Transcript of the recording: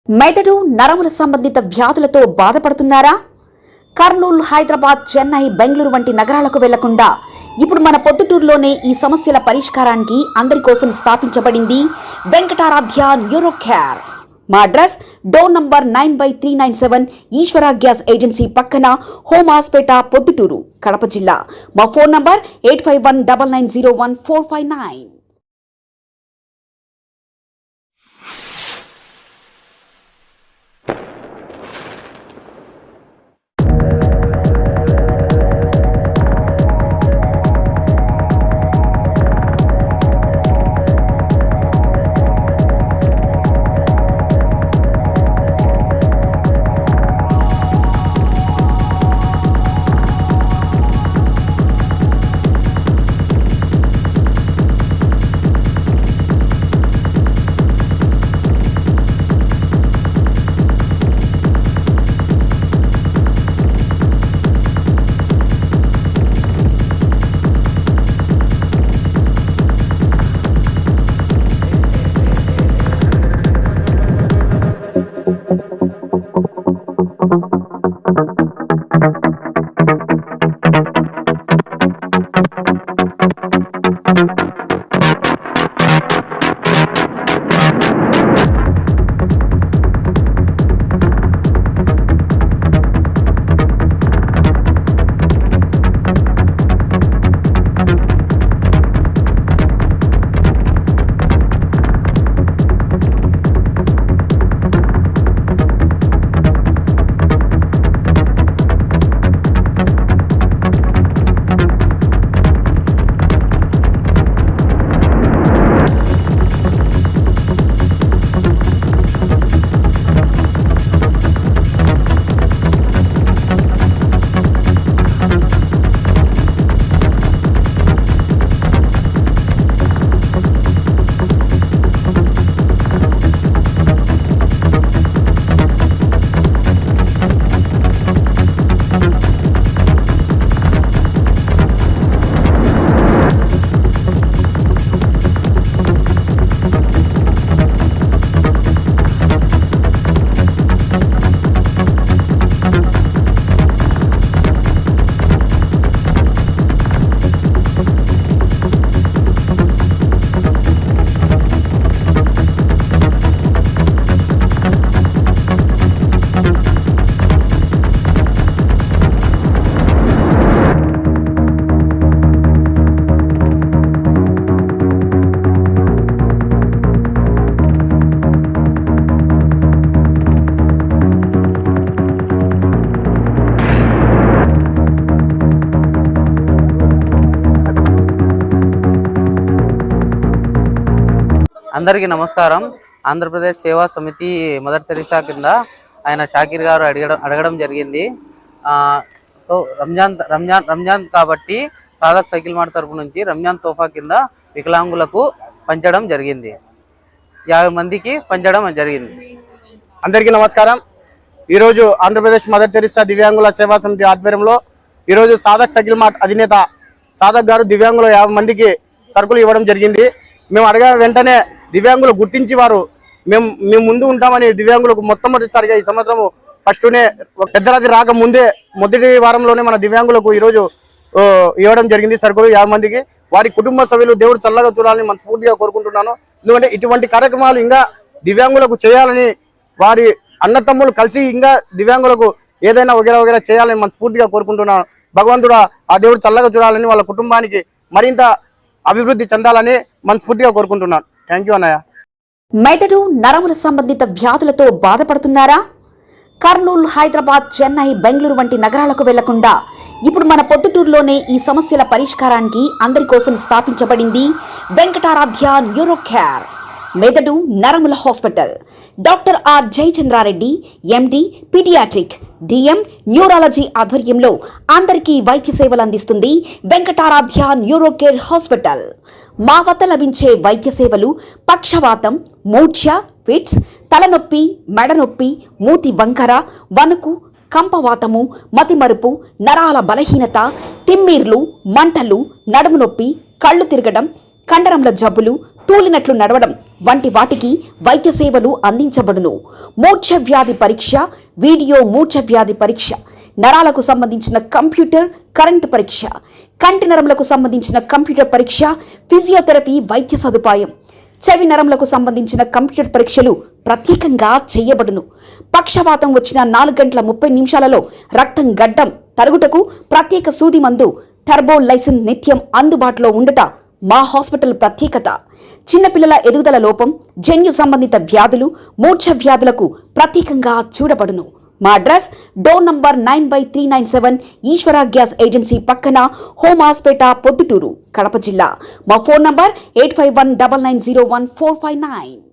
మెదడు నరముల సంబంధిత వ్యాధులతో బాధపడుతున్నారా? కర్నూలు, హైదరాబాద్, చెన్నై, బెంగళూరు వంటి నగరాలకు వెళ్లకుండా ఇప్పుడు మన పొద్దుటూరులోనే ఈ సమస్యల పరిష్కారానికి అందరి కోసం స్థాపించబడింది వెంకటారాధ్య న్యూరో కేర్. మా అడ్రస్ డోర్ నంబర్ 9/397 ఈశ్వర గ్యాస్ ఏజెన్సీ పక్కన, హోమ్ హాస్పేట, పొద్దుటూరు, కడప జిల్లా. మా ఫోన్ నంబర్ 8519901459. అందరికీ నమస్కారం. ఆంధ్రప్రదేశ్ సేవా సమితి మదర్ తెరీసా కింద ఆయన షాకీర్ గారు అడగడం జరిగింది. సో రంజాన్ కాబట్టి సాదక్ సైకిల్ మార్ట్ తరపు నుంచి రంజాన్ తోఫా కింద వికలాంగులకు పంచడం జరిగింది. 50 మందికి పంచడం జరిగింది. అందరికీ నమస్కారం. ఈరోజు ఆంధ్రప్రదేశ్ మదర్ తెరీసా దివ్యాంగుల సేవా సమితి ఆధ్వర్యంలో ఈరోజు సాదక్ సైకిల్ మార్ట్ అధినేత సాదక్ గారు దివ్యాంగుల 50 మందికి సరుకులు ఇవ్వడం జరిగింది. మేము అడగా వెంటనే దివ్యాంగులు గుర్తించి వారు మేము ముందు ఉంటామని దివ్యాంగులకు మొట్టమొదటిసారిగా ఈ సంవత్సరం ఫస్ట్నే పెద్దరాత్రి రాక ముందే మొదటి వారంలోనే మన దివ్యాంగులకు ఈరోజు ఇవ్వడం జరిగింది సరుకులు 50 మందికి. వారి కుటుంబ సభ్యులు దేవుడు చల్లగా చూడాలని మనస్ఫూర్తిగా కోరుకుంటున్నాను. ఎందుకంటే ఇటువంటి కార్యక్రమాలు ఇంకా దివ్యాంగులకు చేయాలని, వారి అన్నతమ్ములు కలిసి ఇంకా దివ్యాంగులకు ఏదైనా వగేరా చేయాలని మనస్ఫూర్తిగా కోరుకుంటున్నాను. భగవంతుడు ఆ దేవుడు చల్లగా చూడాలని, వాళ్ళ కుటుంబానికి మరింత అభివృద్ధి చెందాలని మనస్ఫూర్తిగా కోరుకుంటున్నాను. థ్యాంక్ యూ అన్నయ్య. మెదడు నరముల సంబంధిత వ్యాధులతో బాధపడుతున్నారా? కర్నూలు, హైదరాబాద్, చెన్నై, బెంగళూరు వంటి నగరాలకు వెళ్లకుండా ఇప్పుడు మన పొద్దుటూరులోనే ఈ సమస్యల పరిష్కారానికి అందరి కోసం స్థాపించబడింది వెంకటారాధ్య న్యూరో కేర్. మెదడు నరముల hospital. Doctor R Jayachandrareddy, MD, paediatric, DM, neurology ఆధ్వర్యంలో అందరికీ వైద్య సేవలు అందిస్తుంది వెంకటారాధ్య న్యూరో కేర్ హాస్పిటల్. మా వద్ద లభించే వైద్య సేవలు పక్షవాతం, మూర్ఛ, ఫిట్స్, తలనొప్పి, మెడనొప్పి, మూతి వంకర, వణుకు, కంపవాతము, మతిమరుపు, నరాల బలహీనత, తిమ్మిర్లు, మంటలు, నడుము నొప్పి, కళ్ళు తిరగడం, కండరముల జబ్బులు, తూలినట్లు నడవడం వంటి వాటికి వైద్య సేవలు అందించబడును. మూర్ఛ వ్యాధి పరీక్ష, వీడియో మూర్ఛ వ్యాధి పరీక్ష, నరాలకు సంబంధించిన కంప్యూటర్ కరెంటు పరీక్ష, కంటి నరములకు సంబంధించిన కంప్యూటర్ పరీక్ష, ఫిజియోథెరపీ వైద్య సదుపాయం, చెవి నరములకు సంబంధించిన కంప్యూటర్ పరీక్షలు ప్రత్యేకంగా చేయబడును. పక్షవాతం వచ్చిన 4 గంటల 30 నిమిషాలలో రక్తం గడ్డం తరుగుటకు ప్రత్యేక సూది మందు థర్బోలైసిన్ నిత్యం అందుబాటులో ఉండట మా హాస్పిటల్ ప్రత్యేకత. చిన్నపిల్లల ఎదుగుదల లోపం, జన్యు సంబంధిత వ్యాధులు, మూర్ఛ వ్యాధులకు ప్రత్యేకంగా చూడబడును. మా అడ్రస్ డోర్ నంబర్ 9/397 ఈశ్వర గ్యాస్ ఏజెన్సీ పక్కన, హోమాస్పేట, పొద్దుటూరు, కడప జిల్లా. మా ఫోన్ నంబర్ 8519901459.